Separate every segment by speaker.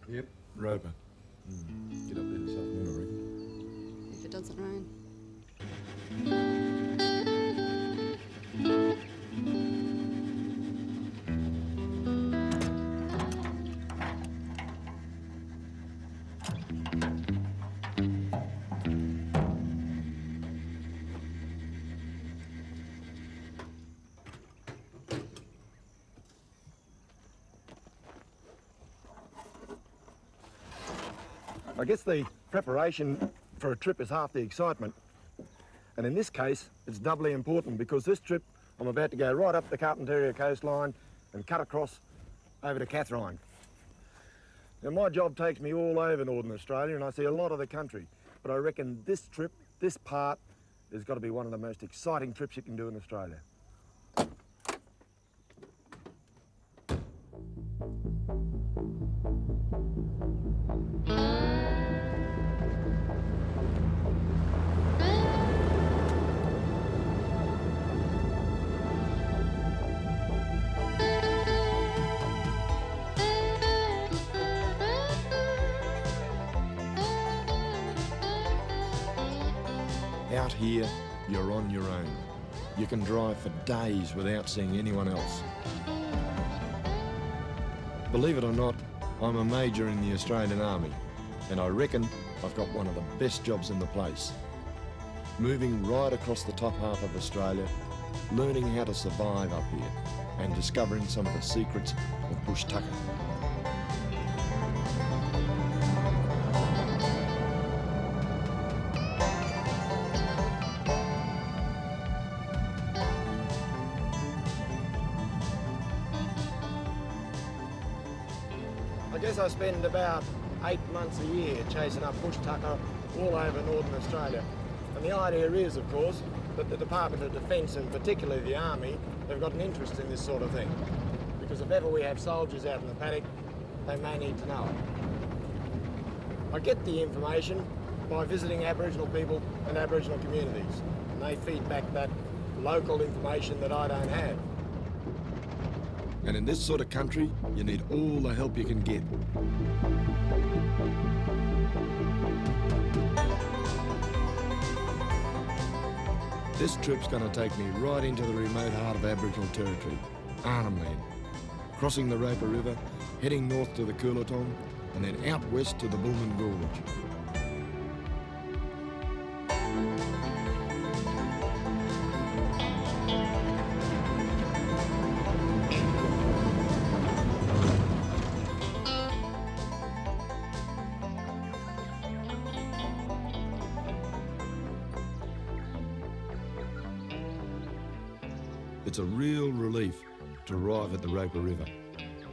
Speaker 1: Yep, Roper. Get up there this afternoon, I reckon.
Speaker 2: If it doesn't rain.
Speaker 3: I guess the preparation for a trip is half the excitement. And in this case, it's doubly important because this trip, I'm about to go right up the Carpentaria coastline and cut across over to Catherine. Now, my job takes me all over Northern Australia and I see a lot of the country. But I reckon this trip, this part, has got to be one of the most exciting trips you can do in Australia.
Speaker 1: Out here, you're on your own. You can drive for days without seeing anyone else. Believe it or not, I'm a major in the Australian Army, and I reckon I've got one of the best jobs in the place. Moving right across the top half of Australia, learning how to survive up here, and discovering some of the secrets of bush tucker.
Speaker 3: I guess I spend about 8 months a year chasing up bush tucker all over Northern Australia. And the idea is, of course, that the Department of Defence, and particularly the Army, have got an interest in this sort of thing. Because if ever we have soldiers out in the paddock, they may need to know it. I get the information by visiting Aboriginal people and Aboriginal communities, and they feed back that local information that I don't have.
Speaker 1: And in this sort of country, you need all the help you can get. This trip's going to take me right into the remote heart of Aboriginal territory, Arnhem land, crossing the Roper River, heading north to the Coolaton, and then out west to the Bullman Gorge. It's a real relief to arrive at the Roper River,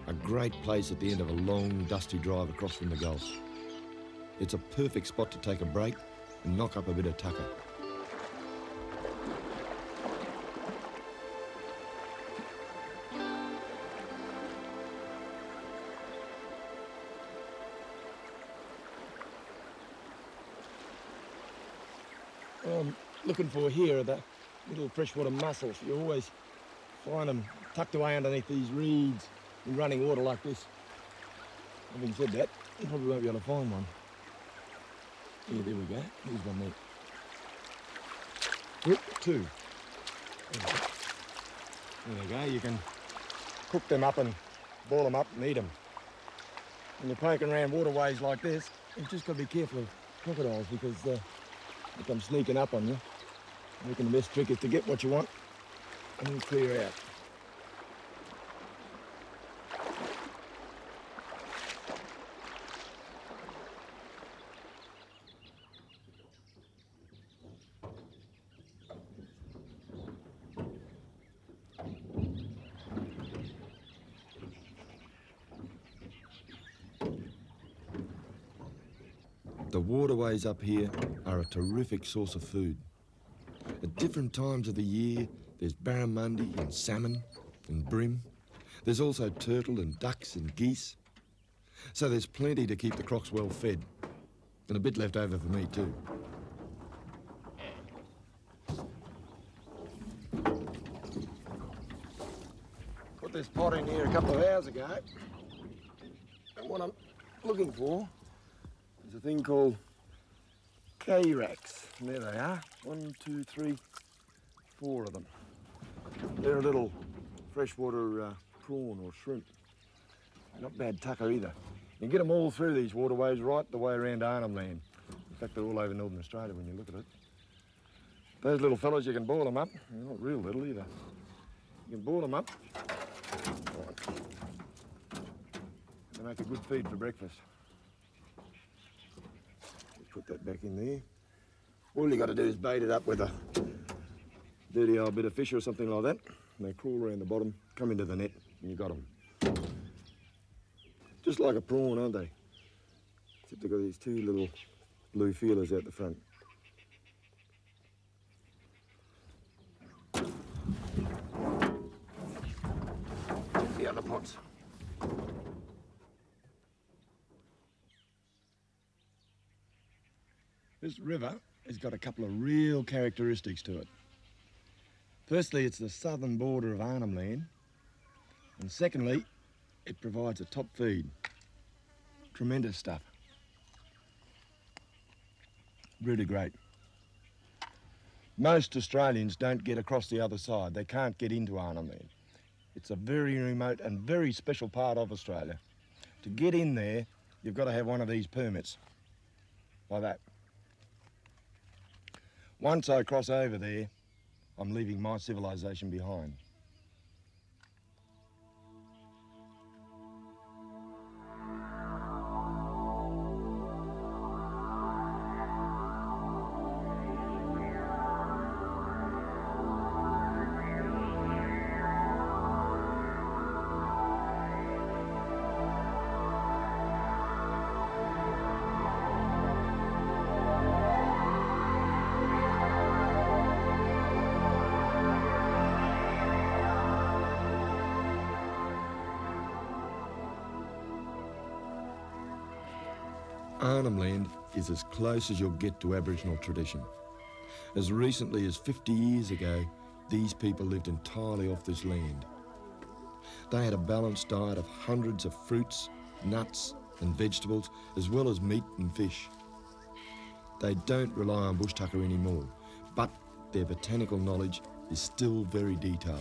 Speaker 1: a great place at the end of a long, dusty drive across from the Gulf. It's a perfect spot to take a break and knock up a bit of tucker.
Speaker 3: What I'm looking for here are the little freshwater mussels. You always find them tucked away underneath these reeds in running water like this. Having said that, you probably won't be able to find one. Yeah, there we go. There's one there. Oop, two. There you go. You can cook them up and boil them up and eat them. When you're poking around waterways like this, you've just got to be careful of crocodiles because they come sneaking up on you. I reckon the best trick is to get what you want and then clear out.
Speaker 1: The waterways up here are a terrific source of food. At different times of the year, there's barramundi and salmon and bream. There's also turtle and ducks and geese. So there's plenty to keep the crocs well fed. And a bit left over for me too.
Speaker 3: Put this pot in here a couple of hours ago. And what I'm looking for is a thing called K-Racks. And there they are. 1, 2, 3, 4 of them. They're a little freshwater prawn or shrimp. Not bad tucker either. You can get them all through these waterways right the way around Arnhem land. In fact, they're all over Northern Australia when you look at it. Those little fellas, you can boil them up. They're not real little either. You can boil them up. They make a good feed for breakfast. Put that back in there. All you got to do is bait it up with a dirty old bit of fish or something like that. And they crawl around the bottom, come into the net, and you got them. Just like a prawn, aren't they? Except they've got these 2 little blue feelers out the front. The other pots. This river has got a couple of real characteristics to it. Firstly, it's the southern border of Arnhem land. And secondly, it provides a top feed. Tremendous stuff. Really great. Most Australians don't get across the other side. They can't get into Arnhem land. It's a very remote and very special part of Australia. To get in there, you've got to have one of these permits, like that. Once I cross over there, I'm leaving my civilization behind.
Speaker 1: Arnhem land is as close as you'll get to Aboriginal tradition. As recently as 50 years ago, these people lived entirely off this land. They had a balanced diet of hundreds of fruits, nuts and vegetables, as well as meat and fish. They don't rely on bush tucker anymore, but their botanical knowledge is still very detailed.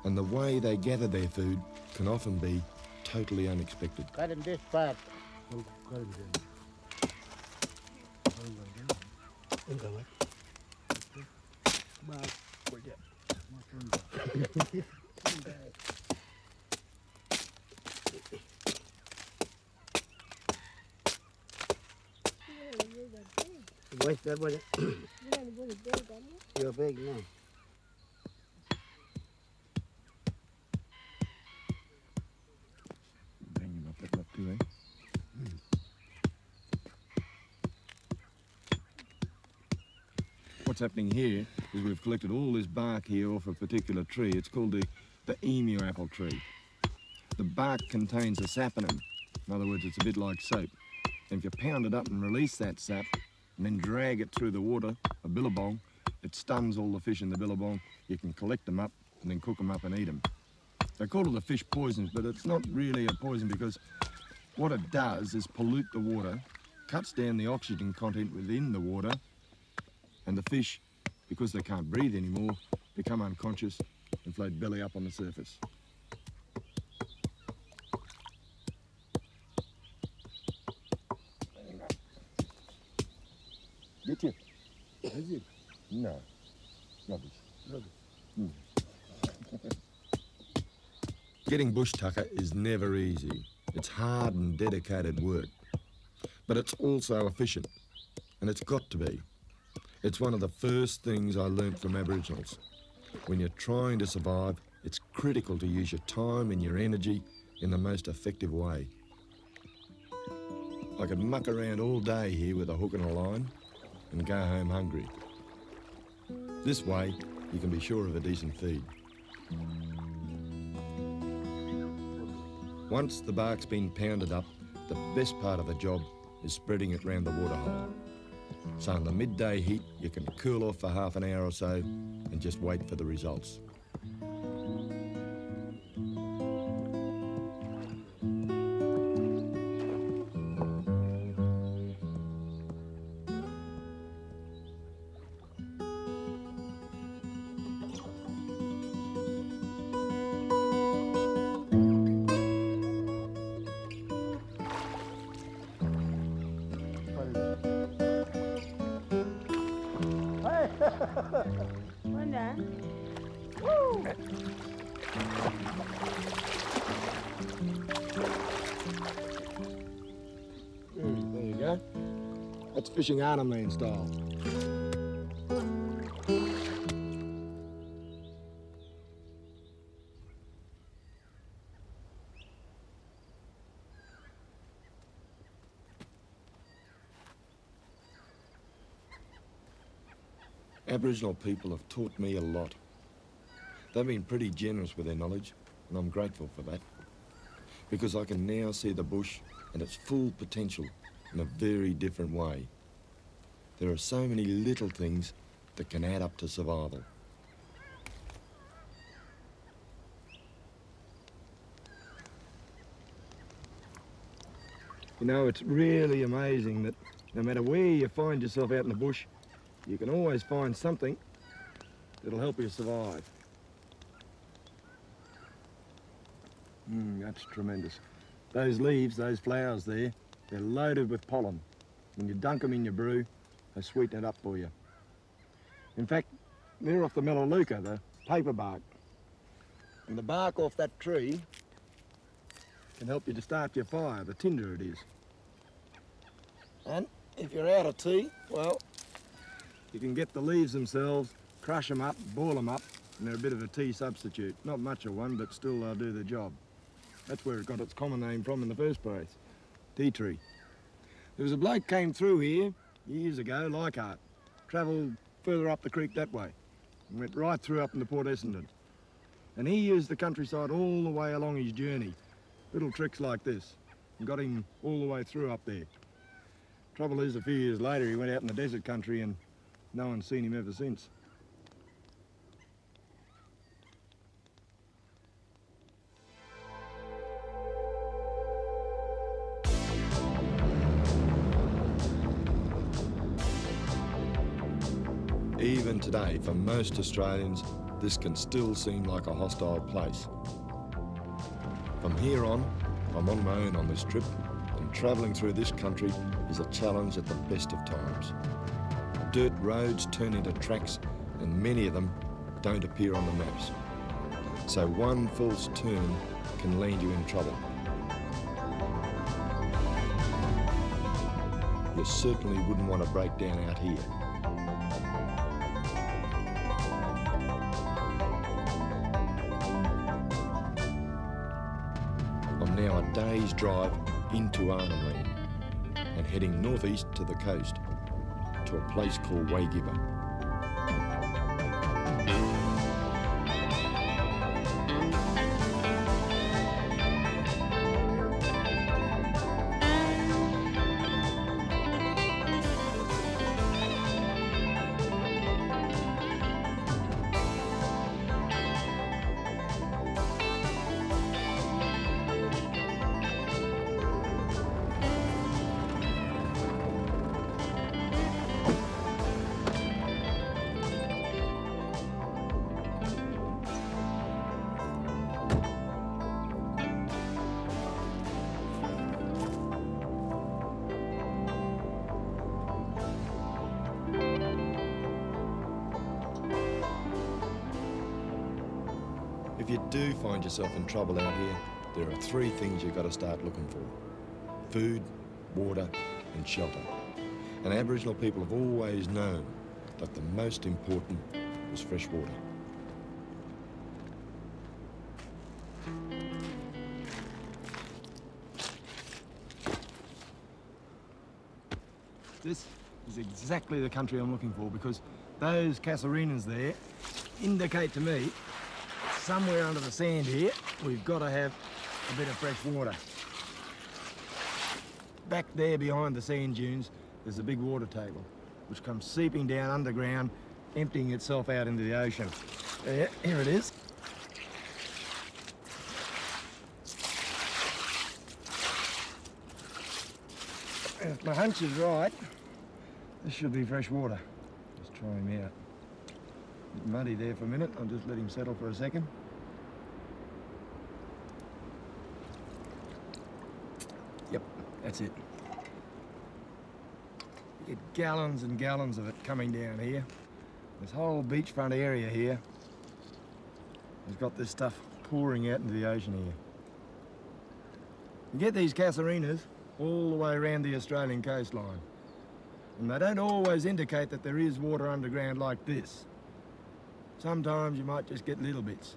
Speaker 1: And the way they gather their food can often be totally unexpected.
Speaker 2: Cut in this part. Where's that one? You're big now.
Speaker 1: Bang him up that lot too, eh? What's happening here is we've collected all this bark here off a particular tree. It's called the emu apple tree. The bark contains a saponin. In other words, it's a bit like soap. And if you pound it up and release that sap and then drag it through the water, a billabong, it stuns all the fish in the billabong. You can collect them up and then cook them up and eat them. They call it a fish poison, but it's not really a poison because what it does is pollute the water, cuts down the oxygen content within the water, and the fish, because they can't breathe anymore, become unconscious and float belly up on the surface. Get you? Is it? No. Rubbish. Getting bush tucker is never easy. It's hard and dedicated work. But it's also efficient, and it's got to be. It's one of the first things I learnt from Aboriginals. When you're trying to survive, it's critical to use your time and your energy in the most effective way. I could muck around all day here with a hook and a line and go home hungry. This way, you can be sure of a decent feed. Once the bark's been pounded up, the best part of the job is spreading it round the waterhole. So in the midday heat, you can cool off for half an hour or so and just wait for the results.
Speaker 4: Well done. Woo!
Speaker 3: There you go. That's fishing Arnhem style.
Speaker 1: Aboriginal people have taught me a lot. They've been pretty generous with their knowledge, and I'm grateful for that. Because I can now see the bush and its full potential in a very different way. There are so many little things that can add up to survival.
Speaker 3: You know, it's really amazing that no matter where you find yourself out in the bush, you can always find something that'll help you survive. That's tremendous. Those leaves, those flowers there, they're loaded with pollen. When you dunk them in your brew, they sweeten it up for you. In fact, they're off the melaleuca, the paper bark. And the bark off that tree can help you to start your fire, the tinder it is. And if you're out of tea, well, you can get the leaves themselves, crush them up, boil them up, and they're a bit of a tea substitute. Not much of one, but still they'll do the job. That's where it got its common name from in the first place, tea tree. There was a bloke came through here years ago, Leichhardt, travelled further up the creek that way, and went right through up into Port Essendon. And he used the countryside all the way along his journey, little tricks like this, and got him all the way through up there. Trouble is, a few years later, he went out in the desert country and no one's seen him ever since.
Speaker 1: Even today, for most Australians, this can still seem like a hostile place. From here on, I'm on my own on this trip, and travelling through this country is a challenge at the best of times. Dirt roads turn into tracks, and many of them don't appear on the maps. So one false turn can land you in trouble. You certainly wouldn't want to break down out here. I'm now a day's drive into Arnhem Land and heading northeast to the coast, to a place called Waygibba. If you do find yourself in trouble out here, there are 3 things you've got to start looking for: food, water, and shelter. And Aboriginal people have always known that the most important was fresh water.
Speaker 3: This is exactly the country I'm looking for, because those casarinas there indicate to me somewhere under the sand here we've got to have a bit of fresh water. Back there behind the sand dunes there's a big water table which comes seeping down underground, emptying itself out into the ocean. Here it is. If my hunch is right, this should be fresh water. Just try him out. Bit muddy there for a minute. I'll just let him settle for a second. Yep, that's it. You get gallons and gallons of it coming down here. This whole beachfront area here has got this stuff pouring out into the ocean here. You get these casarinas all the way around the Australian coastline. And they don't always indicate that there is water underground like this. Sometimes you might just get little bits.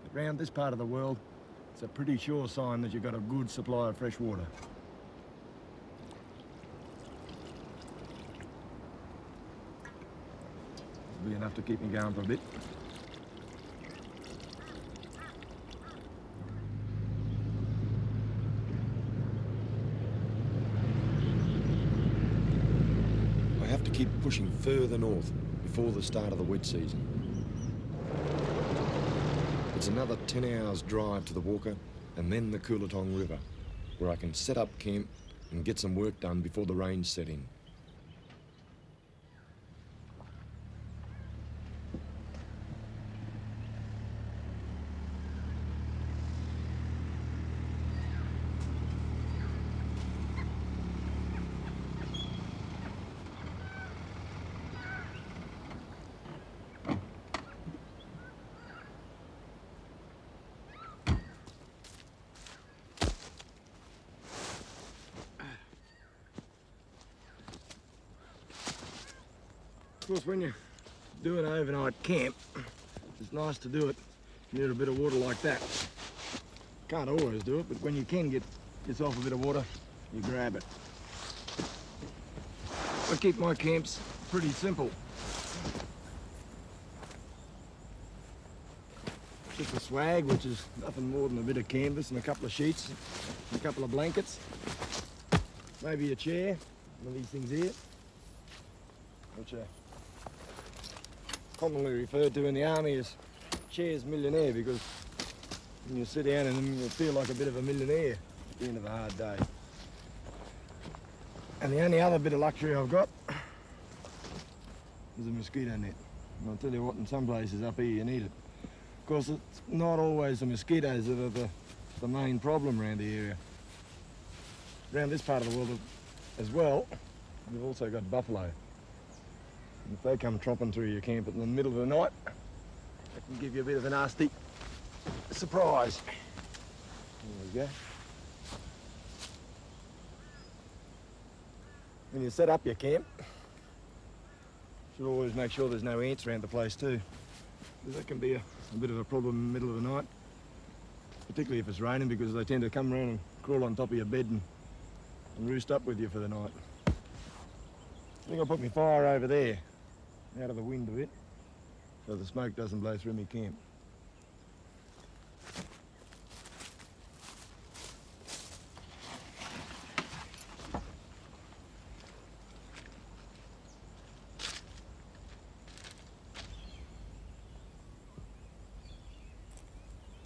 Speaker 3: But around this part of the world, it's a pretty sure sign that you've got a good supply of fresh water. It'll be enough to keep me going for a bit.
Speaker 1: I have to keep pushing further north before the start of the wet season. It's another 10 hours drive to the Walker and then the Coolitong River, where I can set up camp and get some work done before the rains set in.
Speaker 3: Of course, when you do an overnight camp, it's nice to do it near a bit of water like that. Can't always do it, but when you can get yourself a bit of water, you grab it. I keep my camps pretty simple. Just a swag, which is nothing more than a bit of canvas and a couple of sheets, and a couple of blankets, maybe a chair, one of these things here, which are commonly referred to in the army as chairs millionaire, because when you sit down in them you feel like a bit of a millionaire at the end of a hard day. And the only other bit of luxury I've got is a mosquito net. And I'll tell you what, in some places up here you need it. Of course, it's not always the mosquitoes that are the main problem around the area. Around this part of the world as well, we've also got buffalo. If they come tromping through your camp in the middle of the night, they can give you a bit of a nasty surprise. There we go. When you set up your camp, you should always make sure there's no ants around the place too. Because that can be a bit of a problem in the middle of the night, particularly if it's raining, because they tend to come around and crawl on top of your bed and roost up with you for the night. I think I'll put my fire over there, out of the wind a bit, so the smoke doesn't blow through my camp.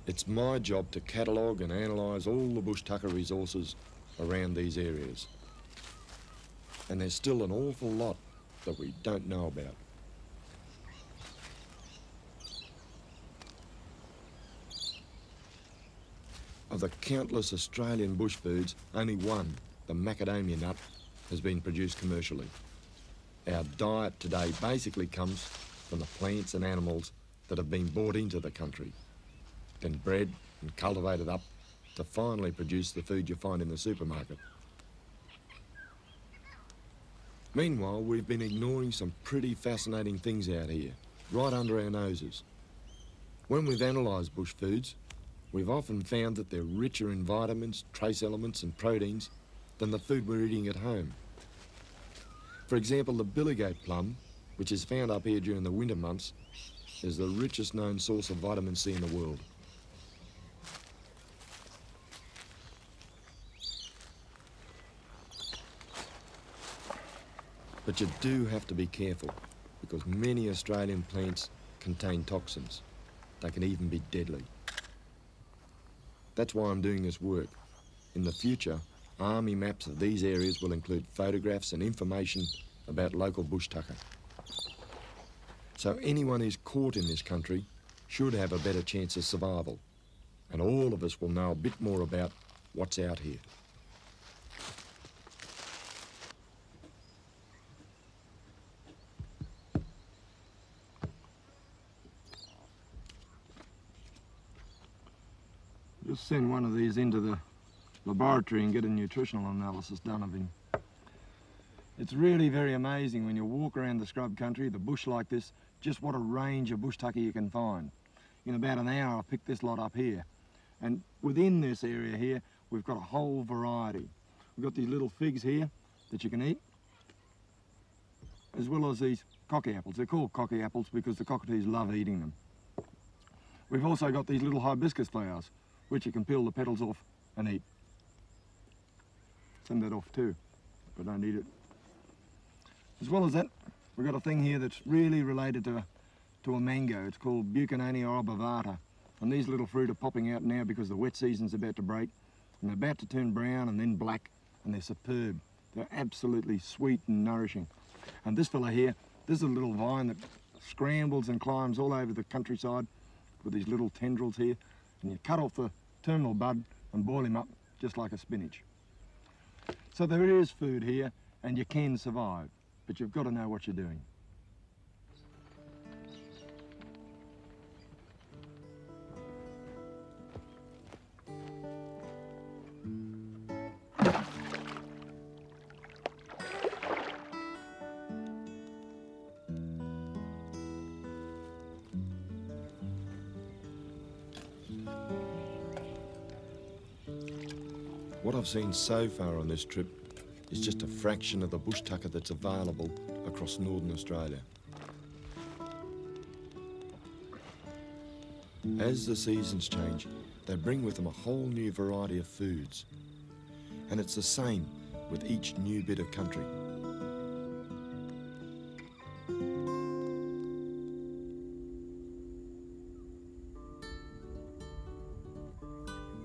Speaker 1: It's my job to catalogue and analyse all the bush tucker resources around these areas. And there's still an awful lot that we don't know about. Of the countless Australian bush foods, only one, the macadamia nut, has been produced commercially. Our diet today basically comes from the plants and animals that have been brought into the country. then bred and cultivated up to finally produce the food you find in the supermarket. Meanwhile, we've been ignoring some pretty fascinating things out here, right under our noses. When we've analysed bush foods, we've often found that they're richer in vitamins, trace elements and proteins than the food we're eating at home. For example, the billigate plum, which is found up here during the winter months, is the richest known source of vitamin C in the world. But you do have to be careful, because many Australian plants contain toxins. They can even be deadly. That's why I'm doing this work. In the future, army maps of these areas will include photographs and information about local bush tucker. So anyone who's caught in this country should have a better chance of survival. And all of us will know a bit more about what's out here.
Speaker 3: Just send one of these into the laboratory and get a nutritional analysis done of him. It's really very amazing when you walk around the scrub country, the bush like this, just what a range of bush tucker you can find. In about an hour, I picked this lot up here. And within this area here, we've got a whole variety. We've got these little figs here that you can eat, as well as these cocky apples. They're called cocky apples because the cockatoos love eating them. We've also got these little hibiscus flowers, which you can peel the petals off and eat. Send that off too, but don't eat it. As well as that, we've got a thing here that's really related to a mango. It's called Buchanania obovata. And these little fruit are popping out now because the wet season's about to break. And they're about to turn brown and then black, and they're superb. They're absolutely sweet and nourishing. And this fella here, this is a little vine that scrambles and climbs all over the countryside with these little tendrils here. And you cut off the terminal bud and boil him up just like a spinach. So there is food here, and you can survive, but you've got to know what you're doing.
Speaker 1: What I've seen so far on this trip is just a fraction of the bush tucker that's available across northern Australia. As the seasons change, they bring with them a whole new variety of foods. And it's the same with each new bit of country.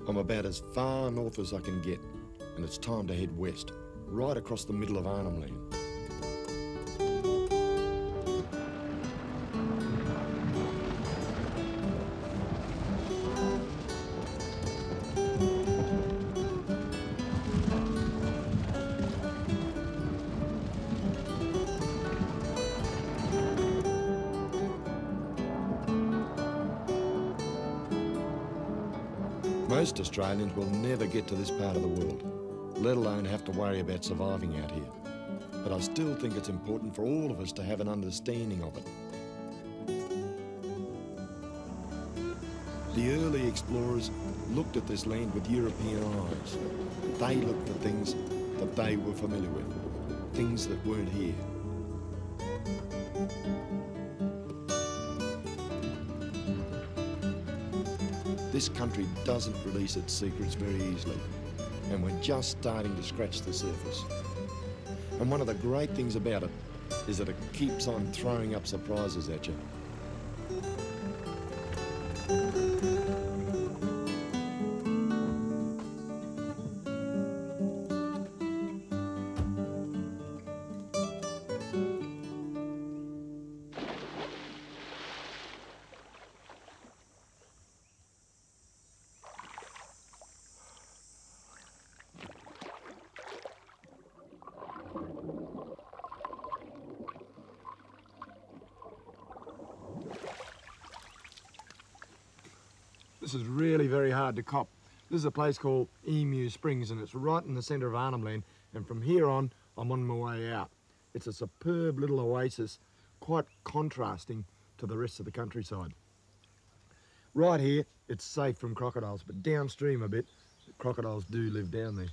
Speaker 1: I'm about as far north as I can get, and it's time to head west, right across the middle of Arnhem land. Most Australians will never get to this part of the world, let alone have to worry about surviving out here. But I still think it's important for all of us to have an understanding of it. The early explorers looked at this land with European eyes. They looked for things that they were familiar with, things that weren't here. This country doesn't release its secrets very easily, and we're just starting to scratch the surface. And one of the great things about it is that it keeps on throwing up surprises at you.
Speaker 3: This is really very hard to cop. This is a place called Emu Springs, and it's right in the centre of Arnhem Land, and from here on, I'm on my way out. It's a superb little oasis, quite contrasting to the rest of the countryside. Right here, it's safe from crocodiles, but downstream a bit, crocodiles do live down there.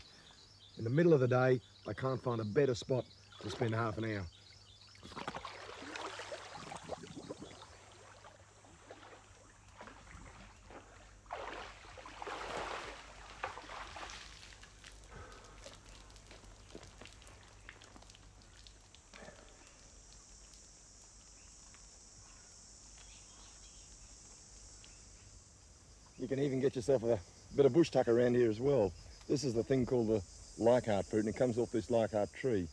Speaker 3: In the middle of the day, I can't find a better spot to spend half an hour. You can even get yourself a bit of bush tuck around here as well. This is the thing called the Leichhardt fruit, and it comes off this Leichhardt tree.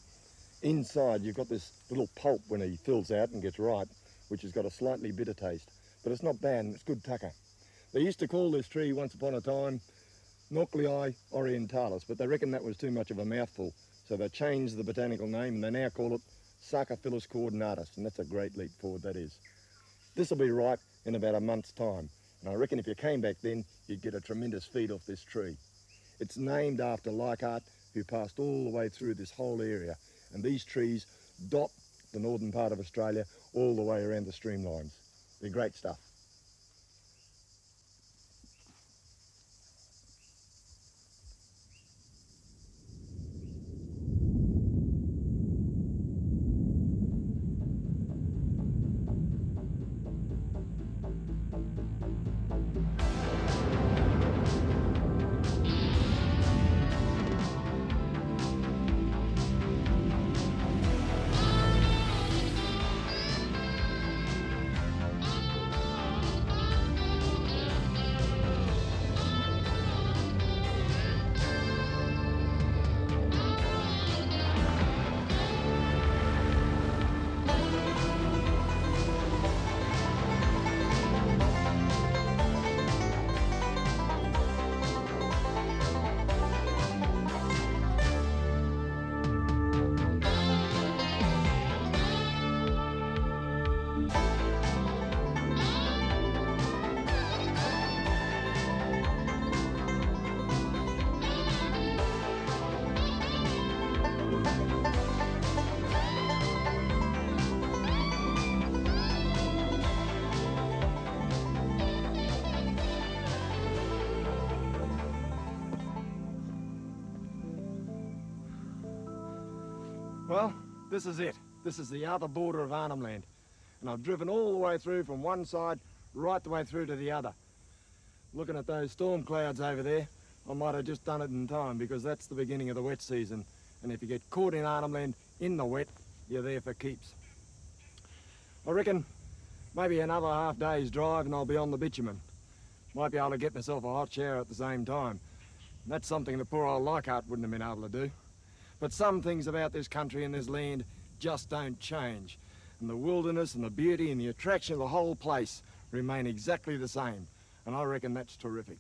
Speaker 3: Inside you've got this little pulp when he fills out and gets ripe, which has got a slightly bitter taste, but it's not bad and it's good tucker. They used to call this tree once upon a time Nauclei orientalis, but they reckon that was too much of a mouthful, so they changed the botanical name and they now call it Sarcophilus coordinatus, and that's a great leap forward, that is. This will be ripe in about a month's time, and I reckon if you came back then, you'd get a tremendous feed off this tree. It's named after Leichhardt, who passed all the way through this whole area, and these trees dot the northern part of Australia all the way around the streamlines. They're great stuff. Well, this is it. This is the other border of Arnhem Land. And I've driven all the way through from one side right the way through to the other. Looking at those storm clouds over there, I might have just done it in time, because that's the beginning of the wet season. And if you get caught in Arnhem Land in the wet, you're there for keeps. I reckon maybe another half day's drive and I'll be on the bitumen. Might be able to get myself a hot shower at the same time. And that's something the poor old Leichhardt wouldn't have been able to do. But some things about this country and this land just don't change. And the wilderness and the beauty and the attraction of the whole place remain exactly the same. And I reckon that's terrific.